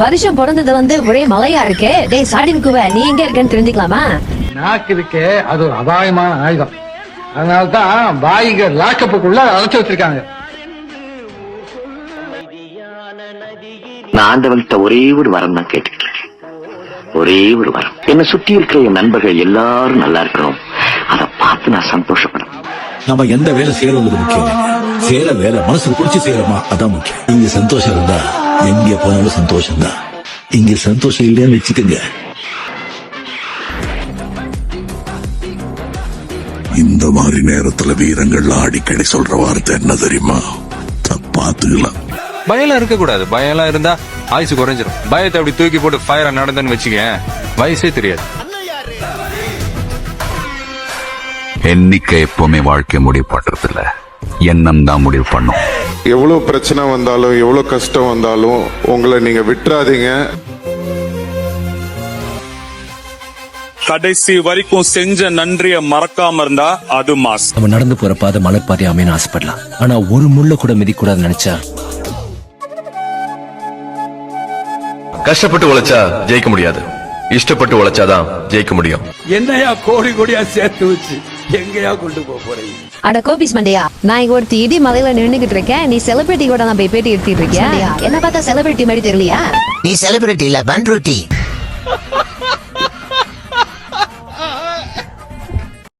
வருஷம் பிறந்தது ஒரே மலையா இருக்கே. டேய் சாடின் குவ, நீ எங்க இருக்கேன்னு தெரிஞ்சுக்கலாமா? நாக்கு இருக்கே, அது ஒரு அபாயமான ஆயுதம். அதனால்தான் பாய்க லாக்கப்புக்குள்ள அழைச்சு வச்சிருக்காங்க. நான் ஆண்டவன்கிட்ட ஒரே ஒரு வரம் தான் கேட்டுக்கிட்டு இருக்கேன். ஒரே ஒரு வரம். என்னை சுத்தி இருக்கிற என் நண்பர்கள் எல்லாரும் நல்லா இருக்கணும். அதை பார்த்து நான் சந்தோஷப்படணும். நம்ம எந்த வேலை செய்யறது முக்கியம். செய்யற வேலை மனசுக்கு பிடிச்சி செய்யறோமா அதான் முக்கியம். இங்க சந்தோஷம் இருந்தா எங்க போனாலும் சந்தோஷம் தான். இங்க சந்தோஷம் இல்லைன்னு வச்சுக்கோங்க. இந்த மாதிரி நேரத்துல வீரங்கள் அடிக்கடி சொல்ற வார்த்தை என்ன தெரியுமா? பாத்துக்கலாம். பயம்லாம் இருக்க கூடாது. பயம்லாம் இருந்தா ஆயுசு குறைஞ்சிரும். பயத்தை அப்படி தூக்கி போட்டு ஃபயரா நடந்தன்னு வச்சுக்க, வயசே தெரியாது. எண்ணிக்கை எப்பவுமே வாழ்க்கை முடிவு பண்றது இல்ல, எண்ணம் தான் முடிவு பண்ணும். எவ்வளவு பிரச்சனை வந்தாலும் எவ்வளவு கஷ்டம் வந்தாலும் உங்களை நீங்க விட்டுறாதீங்க. கடைசி வரைக்கும் செஞ்ச நன்றிய மறக்காம இருந்தா அது மாஸ். நம்ம நடந்து போற பாதை மலைப்பாதை அமைன்னு ஆசைப்படலாம், ஆனா ஒரு முள்ள கூட மிதிக்கூடாதுன்னு நினைச்சா. கஷ்டப்பட்டு உழைச்சா ஜெயிக்க முடியாது, இஷ்டப்பட்டு உழைச்சாதான் ஜெயிக்க முடியும். என்னையா கோடி கோடியா சேர்த்து வச்சு எங்கயா கொண்டு போறீங்க? அட கோபிஸ் மண்டையா, நான் இங்க ஒருத்தி இடி மலையில நின்னுகிட்டு இருக்கேன். நீ செலிபிரிட்டி கூட நான் போய் பேட்டி எடுத்துட்டு இருக்கியா? என்ன பார்த்தா செலிபிரிட்டி மாதிரி தெரியலையா? நீ செலிபிரிட்டி இல்ல, பண்ருட்டி.